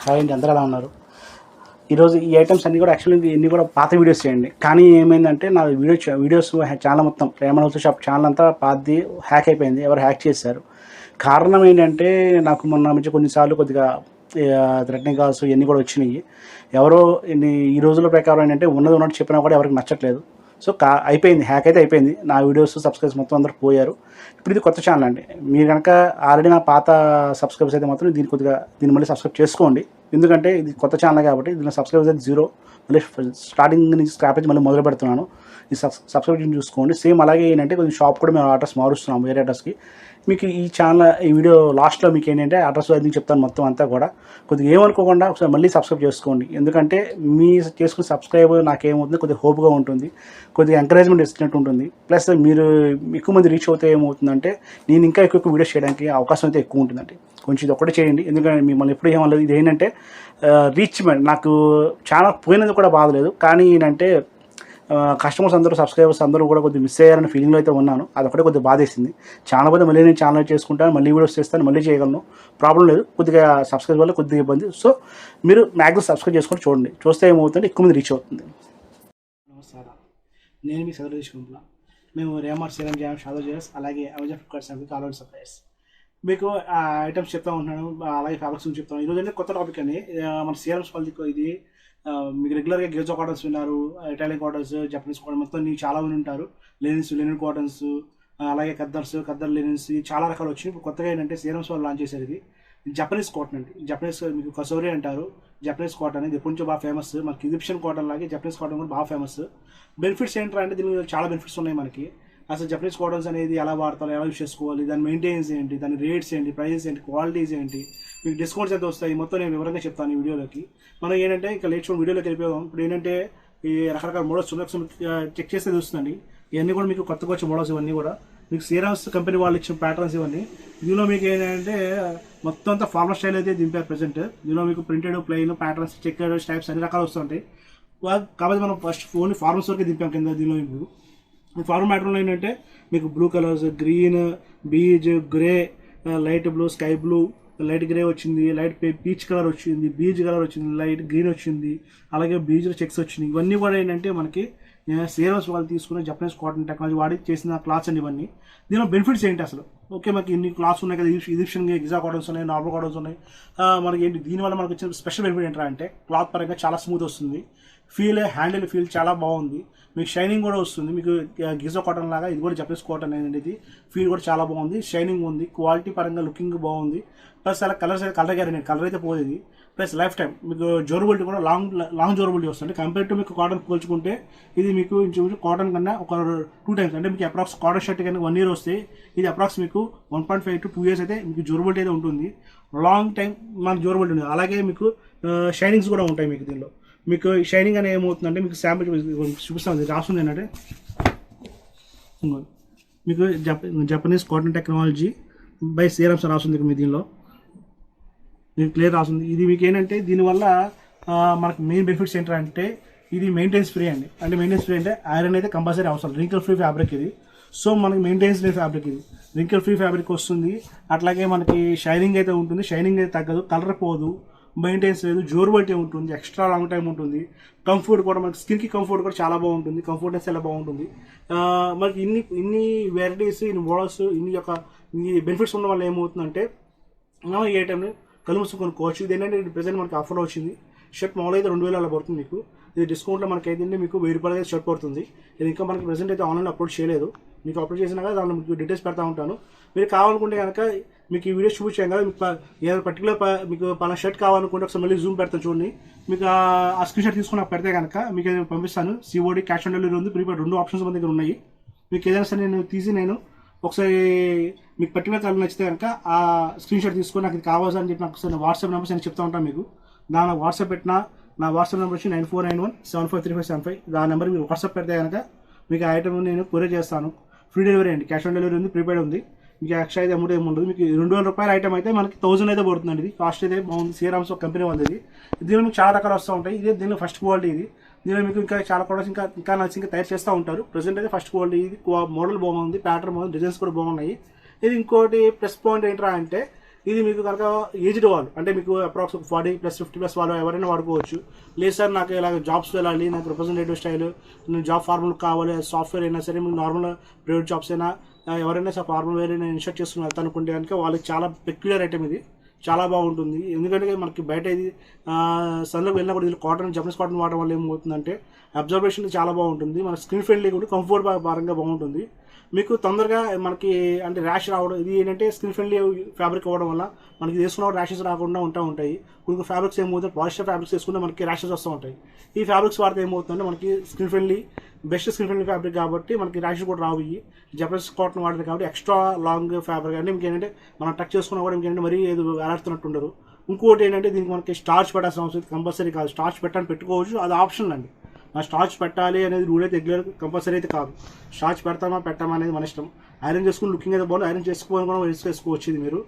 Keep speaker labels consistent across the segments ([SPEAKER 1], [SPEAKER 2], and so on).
[SPEAKER 1] Hi అండి, అందరూ ఎలా ఉన్నారు? ఈరోజు ఈ ఐటమ్స్ అన్నీ కూడా యాక్చువల్లీ ఇన్ని కూడా పాత వీడియోస్ చేయండి. కానీ ఏమైందంటే నా వీడియోస్ ఛానల్ మొత్తం ప్రేమ హౌస్ షాప్ ఛానల్ అంతా పాతది హ్యాక్ అయిపోయింది. ఎవరు హ్యాక్ చేశారు. కారణం ఏంటంటే నాకు మొన్న నుంచి కొన్నిసార్లు కొద్దిగా థ్రెటనింగ్ కాల్స్ ఇవన్నీ కూడా వచ్చినాయి. ఎవరో ఈ రోజుల ప్రకారం ఏంటంటే ఉన్నది ఉన్నట్టు చెప్పినా కూడా ఎవరికి నచ్చట్లేదు. సో అయిపోయింది, హ్యాక్ అయితే అయిపోయింది. నా వీడియోస్ సబ్స్క్రైబర్స్ మొత్తం అందరూ పోయారు. ఇప్పుడు ఇది కొత్త ఛానల్ అండి. మీరు కనుక ఆల్రెడీ నా పాత సబ్స్క్రైబర్స్ అయితే మాత్రం దీన్ని మళ్ళీ సబ్స్క్రైబ్ చేసుకోండి. ఎందుకంటే ఇది కొత్త ఛానల్ కాబట్టి దీనిలో సబ్స్క్రైబర్స్ అయితే 0. మళ్ళీ స్టార్టింగ్ నుంచి స్క్రాప్ నుంచి మళ్ళీ మొదలు పెడుతున్నాను. ఈ సబ్స్క్రిప్షన్ చూసుకోండి. సేమ్ అలాగే ఏంటంటే కొంచెం షాప్ కూడా మేము అడ్రస్ మారుస్తున్నాము, వేరే అడ్రస్కి. మీకు ఈ ఛానల్ ఈ వీడియో లాస్ట్లో మీకు ఏంటంటే అడ్రస్ అది చెప్తాను మొత్తం అంతా కూడా. కొద్దిగా ఏమనుకోకుండా ఒకసారి మళ్ళీ సబ్స్క్రైబ్ చేసుకోండి. ఎందుకంటే మీ చేసుకున్న సబ్స్క్రైబ్ నాకేమవుతుంది, కొద్దిగా హోప్గా ఉంటుంది, కొద్దిగా ఎంకరేజ్మెంట్ ఇచ్చినట్టు ఉంటుంది. ప్లస్ మీరు ఎక్కువ మంది రీచ్ అవుతే ఏమవుతుందంటే నేను ఇంకా ఎక్కువ వీడియోస్ చేయడానికి అవకాశం అయితే ఎక్కువ ఉంటుందండి. కొంచెం ఇది ఒక్కటే చేయండి. ఎందుకంటే మిమ్మల్ని ఎప్పుడు ఏమలేదు. ఇది ఏంటంటే రీచ్మెంట్. నాకు ఛానల్ పోయినది కూడా బాధలేదు, కానీ ఏంటంటే కస్టమర్స్ అందరూ సబ్స్క్రైబర్స్ అందరూ కూడా కొద్దిగా మిస్ అయ్యారని ఫీలింగ్లో అయితే ఉన్నాను. అదొకటే కొద్దిగా బాధేసింది. ఛానల్ పోతే మళ్ళీ నేను ఛానల్ చేసుకుంటాను, మళ్ళీ వీడియోస్ చేస్తాను, మళ్ళీ చేయగలను, ప్రాబ్లం లేదు. కొద్దిగా సబ్స్క్రైబ్ వల్ల కొద్దిగా ఇబ్బంది. సో మీరు మ్యాక్సిమం సబ్స్క్రైబ్ చేసుకొని చూడండి. చూస్తే ఏమవుతుందంటే ఎక్కువ మంది రీచ్ అవుతుంది. నమస్కారం, నేను మీ సదరు తీసుకుంటున్నాను. మేము రేమార్ సీరం జామ్ షాదో జేస్ అలాగే Amazon Flipkart service all suppliers. మీకు ఐటమ్స్ చెప్తా ఉంటున్నాను, అలాగే ఫ్యాబ్రిక్స్ గురించి చెప్తాను. ఈరోజు అంటే కొత్త టాపిక్ అండి. మన సీరమ్స్ వాళ్ళకి ఇది మీకు రెగ్యులర్గా గేజో కాటన్స్ విన్నారు, ఇటాలియన్ కాటన్స్, జపనీస్ కాటన్, మొత్తం నీకు చాలా మంది ఉంటారు. లెనిన్ కాటన్స్, అలాగే ఖద్దర్ లెనిన్స్, చాలా రకాలు వచ్చినాయి. ఇప్పుడు కొత్తగా ఏంటంటే సీరమ్స్ వాళ్ళు లాంచ్ చేశారు. ఇది జపనీస్ కాటన్ అండి. జపనీస్ మీకు కసోరీ అంటారు. జపనీస్ కాటన్ ఇది ఎప్పటి నుంచో బాగా ఫేమస్. మనకి ఈజిప్షియన్ కాటన్ లాగే జపనీస్ కాటన్ కూడా బాగా ఫేమస్. బెనిఫిట్స్ ఏంటంటే అంటే దీనిలో చాలా బెనిఫిట్స్ ఉన్నాయి మనకి. అసలు జపనీస్ కాటన్స్ అనేది ఎలా వాడతారు, ఎలా యూస్ చేసుకోవాలి, దాని మెయింటెనెన్స్ ఏంటి, దాని రేట్స్ ఏంటి, ప్రైజెస్ ఏంటి, క్వాలిటీస్ ఏంటి, మీకు డిస్కౌంట్స్ ఎంత వస్తాయి, మొత్తం నేను వివరంగా చెప్తాను ఈ వీడియోలోకి. మనం ఏంటంటే ఇంకా లేట్ వీడియోలోకి వెళ్ళిపోయాం. ఇప్పుడు ఏంటంటే ఈ రకరకాల మోడల్స్ చెక్ చేస్తే చూస్తుందండి. ఇవన్నీ కూడా మీకు కొత్తగా వచ్చే మోడల్స్. ఇవన్నీ కూడా మీకు సీరామ్స్ కంపెనీ వాళ్ళు ఇచ్చిన ప్యాటర్న్స్ ఇవన్నీ. దీనిలో మీకు ఏంటంటే మొత్తం అంతా ఫార్మల్ స్టైల్ అయితే దింపారు ప్రెసెంట్. దీనిలో మీకు ప్రింటెడ్, ప్లెయిన్, ప్యాటర్న్స్, చెక్కర్, స్టైప్స్ అన్ని రకాలు వస్తుంటాయి. కాబట్టి మనం ఫస్ట్ ఓన్లీ ఫార్మల్స్ వరకే దింపాం కింద. దీనిలో ఇప్పుడు ఫార్మల్ ప్యాటర్న్లో ఏంటంటే మీకు blue colours, green, beige, grey, light blue, sky blue, light grey వచ్చింది, లైట్ పీచ్ కలర్ వచ్చింది, బీజ్ కలర్ వచ్చింది, లైట్ గ్రీన్ వచ్చింది, అలాగే బీజ్లో చెక్స్ వచ్చినాయి. ఇవన్నీ కూడా ఏంటంటే మనకి సీరమ్స్ వాళ్ళు తీసుకున్న జపనీస్ కాటన్ టెక్నాలజీ వాడి చేసిన క్లాత్స్ అండి ఇవన్నీ. దీనిలో బెనిఫిట్స్ ఏంటి అసలు? ఓకే, మనకి ఇన్ని క్లాత్స్ ఉన్నాయి కదా, ఈజిప్షియన్ గిజా కాటన్స్ ఉన్నాయి, నార్మల్ కాటన్స్ ఉన్నాయి. మనకి ఏంటి దీనివల్ల మనకు వచ్చిన స్పెషల్ బెనిఫిట్ ఏంటంటే క్లాత్ పరంగా చాలా స్మూత్ వస్తుంది, హ్యాండిల్ ఫీల్ చాలా బాగుంది, మీకు షైనింగ్ కూడా వస్తుంది. మీకు గిజో కాటన్ లాగా ఇది కూడా జపనీస్ కాటన్ అనేది ఫీల్ కూడా చాలా బాగుంది, షైనింగ్ ఉంది, క్వాలిటీ పరంగా లుకింగ్ బాగుంది. ప్లస్ అలా కలర్ గ్యారెంటీ, కలర్ అయితే పోయేది. ప్లస్ లైఫ్ టైం మీకు డ్యూరబిలిటీ కూడా లాంగ్ డ్యూరబిలిటీ వస్తుంది. కంపేర్ టు మీకు కాటన్ పోల్చుకుంటే ఇది మీకు ఇంచుమించు కాటన్ కన్నా ఒక 2 times అంటే మీకు అప్రాక్స్ కాటన్ షర్ట్ కన్నా 1 year వస్తే ఇది అప్రాక్స్ మీకు 1.5 to 2 years అయితే మీకు డ్యూరబిలిటీ అయితే ఉంటుంది. లాంగ్ టైం మనకు డ్యూరబిలిటీ ఉంది. అలాగే మీకు షైనింగ్స్ కూడా ఉంటాయి. మీకు దీనిలో మీకు షైనింగ్ అనేది ఏమవుతుందంటే మీకు శాంపుల్ చూపిస్తాను, రాస్తుంది ఏంటంటే మీకు Japanese cotton technology by serums రాస్తుంది. మీ దీనిలో మీకు క్లియర్ రాస్తుంది. ఇది మీకు ఏంటంటే దీనివల్ల మనకు మెయిన్ బెనిఫిట్స్ ఏంటంటే ఇది మెయింటెనెన్స్ ఫ్రీ అండి. అంటే మెయింటెనెన్స్ ఫ్రీ అంటే ఐరన్ అయితే కంపల్సరీ అవసరం. రింకిల్ ఫ్రీ ఫ్యాబ్రిక్ ఇది. సో మనకి మెయింటెనెన్స్ ఫ్రీ ఫ్యాబ్రిక్ ఇది, రింకిల్ ఫ్రీ ఫ్యాబ్రిక్ వస్తుంది. అట్లాగే మనకి షైనింగ్ అయితే ఉంటుంది, షైనింగ్ అయితే తగ్గదు, కలర్ పోదు, మెయింటెనెన్స్ లేదు, డ్యూరబిలిటీ ఉంటుంది, ఎక్స్ట్రా లాంగ్ టైం ఉంటుంది. కంఫర్ట్ కూడా మనకి స్కిన్కి కంఫర్ట్ కూడా చాలా బాగుంటుంది, కంఫర్ట్నెస్ చాలా బాగుంటుంది. మనకి ఇన్ని వెరైటీస్, ఇన్ని మోడల్స్, ఇన్ని బెనిఫిట్స్ ఉన్న వల్ల ఏమవుతుందంటే మనం ఏ టైంలో కళ్ళు మూసుకొని కొనుక్కోవచ్చు. ఇది ఏంటంటే ప్రెసెంట్ మనకి ఆఫర్లో వచ్చింది. షర్ట్ మామూలు అయితే 2000 అలా పడుతుంది. మీకు ఇది డిస్కౌంట్లో మనకి అయితే మీకు 1000 రూపాయలు అయితే షర్ట్ పడుతుంది. ఇది ఇంకా మనకి ప్రెసెంట్ అయితే ఆన్లైన్లో అప్లోడ్ చేయలేదు. మీకు అప్లోడ్ చేసినాక దానిలో మీకు డీటెయిల్స్ పెడతా ఉంటాను. మీరు కావాలనుకుంటే కనుక మీకు ఈ వీడియో చూపించాను కదా, మీకు ఏదైనా పర్టికులర్ మీకు పలానా షర్ట్ కావాలనుకుంటే ఒకసారి మళ్ళీ జూమ్ పెడతాను చూడండి. మీకు ఆ స్క్రీన్ షాట్ తీసుకుని నాకు పెడితే కనుక మీకు పంపిస్తాను. సిఓడి, క్యాష్ ఆన్ డెలివరీ ఉంది, ప్రీపెయిడ్ 2 ఆప్షన్స్ మన దగ్గర ఉన్నాయి. మీకు ఏదైనా సరే నేను ఒకసారి మీకు పర్టికులర్ కలర్ నచ్చితే కనుక ఆ స్క్రీన్ షాట్ తీసుకొని నాకు ఇది కావాలని చెప్పి నాకు ఒకసారి వాట్సాప్ నెంబర్స్ నేను చెప్తా ఉంటాను. మీకు దాని వాట్సాప్ పెట్టిన నా వాట్సాప్ నెంబర్ వచ్చి 9491753575. ఆ నెంబర్ మీరు వాట్సాప్ పెడితే కనుక మీకు ఆ ఐటమ్ నేను కొరియర్ చేస్తాను. ఫ్రీ డెలివరీ అండి, క్యాష్ ఆన్ డెలివరీ ఉంది, ప్రీపెయిడ్ ఉంది. మీకు ఎక్స్ట్రా అయితే అమౌంట్ ఏమి ఉండదు. మీకు 2,000 రూపాయల ఐటమ్ అయితే మనకి 1000 అయితే పడుతుందండి. ఇది కాస్ట్ అయితే బాగుంది. సీరామ్స్ కంపెనీ వాళ్ళది. దీనిలో మీకు చాలా రకాలు వస్తూ ఉంటాయి. ఇదే దీనిలో ఫస్ట్ క్వాలిటీ. ఇది దీనిలో మీకు ఇంకా చాలా ప్రొడక్ట్స్ ఇంకా నచ్చి ఇంకా తయారు చేస్తూ ఉంటారు. ప్రెసెంట్ అయితే ఫస్ట్ క్వాలిటీ. ఇది మోడల్ బాగుంది, ప్యాటర్న్ బాగుంది, డిజైన్స్ కూడా బాగున్నాయి. ఇది ఇంకోటి ప్లస్ పాయింట్ ఏంట్రా అంటే ఇది మీకు కనుక ఏజ్డ్ వాళ్ళు అంటే మీకు అప్రాక్స్ 40+, 50+ వాళ్ళు ఎవరైనా వాడుకోవచ్చు. లేదు సార్ నాకు ఇలాగ జాబ్స్ వెళ్ళాలి, నాకు రిప్రజెంటేటివ్ స్టైల్, నేను జాబ్ ఫార్మల్ కావాలి, సాఫ్ట్వేర్ అయినా సరే మీకు నార్మల్ ప్రైవేట్ జాబ్స్ అయినా ఎవరైనా సార్ ఫార్మల్ వేరే నేను ఇన్స్ట్రక్ట్ చేసుకుని వెళ్తాను అనుకుంటే కనుక వాళ్ళకి చాలా పెక్యులర్ ఐటమ్ ఇది, చాలా బాగుంటుంది. ఎందుకంటే మనకి బయట ఇది సన్లోకి వెళ్ళినా కూడా ఇది కాటన్, జపనీస్ కాటన్ వాడడం వల్ల ఏమవుతుందంటే అబ్జర్వేషన్ చాలా బాగుంటుంది, మన స్కిన్ ఫ్రెండ్లీ కూడా కంఫర్ట్ పరంగా బాగుంటుంది. మీకు తొందరగా మనకి అంటే ర్యాష్ రావడం, ఇది ఏంటంటే స్కిన్ ఫ్రెండ్లీ ఫ్యాబ్రిక్ అవ్వడం వల్ల మనకి వేసుకున్న ర్యాషెస్ రాకుండా ఉంటాయి. కొన్ని ఫ్యాబ్రిక్స్ ఏమవుతుంది, పాలిస్టర్ ఫ్యాబ్రిక్స్ వేసుకుంటే మనకి ర్యాషెస్ వస్తూ ఉంటాయి. ఈ ఫ్యాబ్రిక్స్ వాడితే ఏమవుతుందంటే మనకి skin friendly, best skin friendly fabric కాబట్టి మనకి ర్యాషెస్ కూడా రావు. జపనీస్ కాటన్ వాడేది కాబట్టి ఎక్స్ట్రా లాంగ్ ఫ్యాబ్రిక్ అంటే మీకు ఏంటంటే మనం టచ్ చేసుకున్నా కూడా ఇంకేంటంటే మరీ ఏదో వేలాడుతున్నట్టు ఉండదు. ఇంకోటి ఏంటంటే దీనికి మనకి స్టార్చ్ పెట్టాల్సిన అవసరం కంపల్సరీ కాదు, స్టార్చ్ పెట్టాలని పెట్టుకోవచ్చు, అది ఆప్షన్ అండి. నా స్టార్చ్ పెట్టాలి అనేది రూల్ అయితే రెగ్యులర్ కంపల్సరీ అయితే కాదు. స్టార్చ్ పెట్టామా అనేది మన ఇష్టం. ఐరన్ చేసుకుని లుకింగ్ అయితే బాగుంది, ఐరన్ చేసుకోవాలి కూడా వేసుకోవచ్చు. ఇది మీరు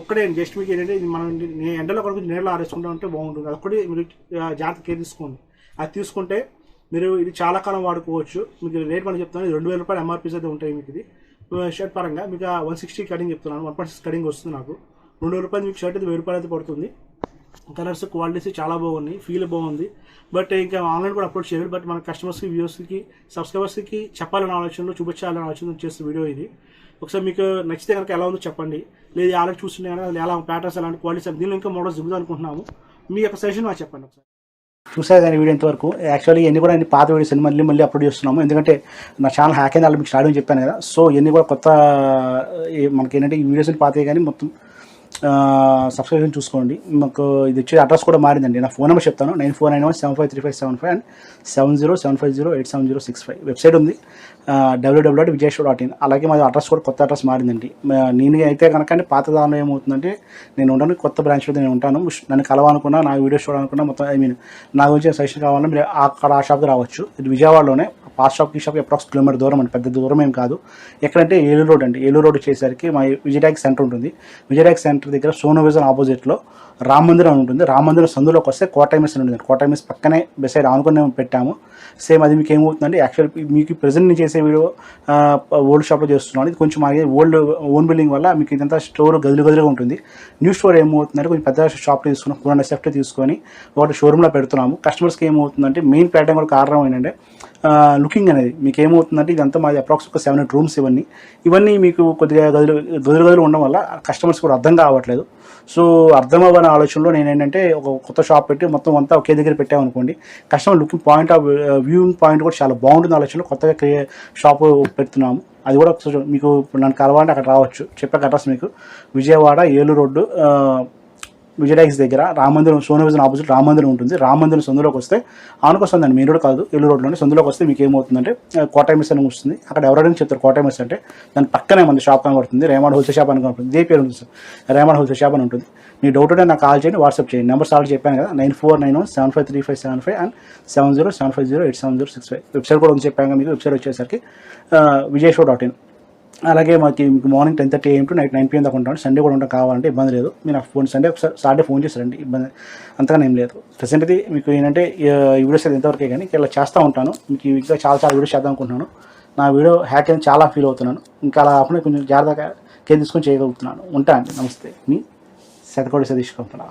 [SPEAKER 1] ఒక్కడే జస్ట్ మీకు ఏంటంటే ఇది మనం ఎండలో కొరకు నీళ్ళలో ఆరేసుకుంటా ఉంటే బాగుంటుంది. అదొక్కటి మీరు జాగ్రత్త కేర్ తీసుకోండి. అది తీసుకుంటే మీరు ఇది చాలా కాలం వాడుకోవచ్చు. మీకు రేట్ మనం చెప్తాను, 2000 రూపాయలు ఎంఆర్పీస్ అయితే ఉంటాయి మీకు. ఇది షర్ట్ పరంగా మీకు 160 కటింగ్ చెప్తున్నాను, 1.6 కటింగ్ వస్తుంది నాకు. 2000 రూపాయలు మీకు షర్ట్ అయితే 1000 రూపాయలు అయితే పడుతుంది. కలర్స్ క్వాలిటీస్ చాలా బాగున్నాయి, ఫీల్ బాగుంది. బట్ ఇంకా ఆన్లైన్ కూడా అప్లోడ్ చేయలేదు. బట్ మన కస్టమర్స్కి, వ్యూవర్స్కి, సబ్స్క్రైబర్స్కి చెప్పాలనే ఆలోచనలో, చూపించాలనే ఆలోచన చేస్తున్న వీడియో ఇది. ఒకసారి మీకు నచ్చితే కనుక ఎలా ఉందో చెప్పండి. లేదు ఆల్రెడీ చూస్తుంటే కనుక ఎలా ప్యాటర్న్స్ ఎలాంటి క్వాలిటీస్, దీనిలో ఇంకా మోడల్స్ దిగుదాం అనుకుంటున్నాము. మీ యొక్క సజెషన్ మాకు చెప్పండి ఒకసారి. చూసారు కానీ వీడియో ఇంతవరకు. యాక్చువల్లీ ఇవన్నీ కూడా అన్ని పాత వీడియోస్ మళ్ళీ అప్లోడ్ చేస్తున్నాము. ఎందుకంటే నా ఛానల్ హ్యాక్ అయింది, మీకు స్టార్టింగ్ చెప్పాను కదా. సో ఇవన్నీ కూడా కొత్త మనకి ఏంటంటే ఈ వీడియోస్ పాతవి కానీ మొత్తం సబ్స్క్రిప్షన్ చూసుకోండి. మాకు ఇది వచ్చే అడ్రస్ కూడా మారిందండి. నా ఫోన్ నెంబర్ చెప్తాను, 9491753575 అండ్ 7075087065. వెబ్సైట్ ఉంది www.vijayshore.in. అలాగే మాది అడ్రస్ కూడా కొత్త అడ్రస్ మారిందండి. నేను అయితే కనుక పాత దానిలో ఏమవుతుందంటే నేను ఉండను, కొత్త బ్రాంచ్లో నేను ఉంటాను. నన్ను కలవాలనుకున్నా, నా వీడియోస్ చూడాలనుకున్నా, మొత్తం నా గురించి సజెషన్ కావాలన్నా మీరు అక్కడ ఆ షాప్కి రావచ్చు. ఇది విజయవాడలోనే. పాస్ షాప్కి షాప్కి అప్రాక్స్ కిలోమీటర్ దూరం అండి, పెద్ద దూరం ఏం కాదు. ఎక్కడంటే ఏలూరు రోడ్ అండి. ఏలూరు రోడ్ వచ్చేసరికి మా విజయటాక్ సెంటర్ ఉంటుంది. విజయటాక్ సెంటర్ దగ్గర సోను విజన్ ఆపోజిట్లో రామ మందిరం ఉంటుంది. రామ మందిరం సందులోకి వస్తే కోటైమిస్ అని ఉంటుంది. కోటైమిస్ పక్కనే బెసైడ్ ఆనుకుని పెట్టాము. సేమ్ అది మీకు ఏమవుతుందండి, యాక్చువల్ మీకు ప్రెజెంట్ నేను చేసే వీడియో ఓల్డ్ షాప్లో చేస్తున్నాను. ఇది కొంచెం మాది ఓన్ బిల్డింగ్ వల్ల మీకు ఇదంతా స్టోర్ గదులుగా ఉంటుంది. న్యూ స్టోర్ ఏమవుతుందంటే కొంచెం పెద్ద షాప్లో తీసుకున్నాం, 400 తీసుకొని ఒకటి షోరూమ్లో పెడుతున్నాము. కస్టమర్స్కి ఏమవుతుందంటే మెయిన్ ప్యాటర్న్ కూడా కారణం ఏంటంటే లుకింగ్ అనేది. మీకు ఏమవుతుందంటే ఇదంతా మాది అప్రాక్స్ ఒక 7 రూమ్స్. ఇవన్నీ మీకు కొద్దిగా గదులు ఉండడం వల్ల కస్టమర్స్ కూడా అర్థం కావట్లేదు. సో అర్థం అవ్వని ఆలోచనలో నేను ఏంటంటే ఒక కొత్త షాప్ పెట్టి మొత్తం అంతా ఒకే దగ్గర పెట్టామనుకోండి, customer looking point of viewing point కూడా చాలా బాగుంటుంది ఆలోచనలో కొత్తగా షాప్ పెడుతున్నాము. అది కూడా మీకు నన్ను కలవాలంటే అక్కడ రావచ్చు. చెప్పే అడ్రస్ మీకు విజయవాడ ఏలూరు రోడ్డు విజయటాక్స్ దగ్గర రామందిరం, సోను విజన్ ఆపోజిట్ రామందిరం ఉంటుంది. రామందిరం సందులోకి వస్తే ఆనుకొస్తుందండి, మెయిన్ రోడ్ కాదు, ఏలూరు రోడ్లోనే. సందులోకి వస్తే మీకు ఏమవుతుందంటే కోటైమిస్ అని వస్తుంది. అక్కడ ఎవరైనా చెప్తారు కోటైమిస్ అంటే, దాని పక్కనే మన షాప్ కనబడుతుంది, రేమండ్ హోల్సేల్ షాప్ అని కనబడుతుంది. ఇదే పేరు ఉంటుంది సార్, రేమండ్ హోల్సేల్ షాప్ అని ఉంటుంది. మీ డౌట్ ఉంటే నాకు కాల్ చేయండి, వాట్సాప్ చేయండి. నెంబర్స్ ఆల్రెడీ చెప్పాను కదా, 9491753575 అండ్ 7075087065. వెబ్సైట్ కూడా ఉంది చెప్పాను మీకు. వెబ్సైట్ వచ్చేసరికి vijayshore.in. అలాగే మీకు morning 10:30 AM to night 9 PM దాకా ఉంటాను. సండే కూడా ఉంటాం, కావాలంటే ఇబ్బంది లేదు. మీరు నాకు ఫోన్ సండే ఒకసారి సాటర్డే ఫోన్ చేస్తారండి, ఇబ్బంది అంతగానే ఏం లేదు. ప్రెసెంట్ అయితే మీకు ఏంటంటే ఈ వీడియోస్ అయితే ఎంతవరకే కానీ ఇలా చేస్తూ ఉంటాను. మీకు ఇంకా చాలా వీడియోస్ చేద్దాం అనుకుంటున్నాను. నా వీడియో హ్యాక్ అని చాలా ఫీల్ అవుతున్నాను. ఇంకా అలా కాకుండా కొంచెం జాగ్రత్తగా కేర్ తీసుకొని చేయగలుగుతున్నాను. ఉంటా అండి, నమస్తే. మీ శతకోటి సతీష్ కంపన.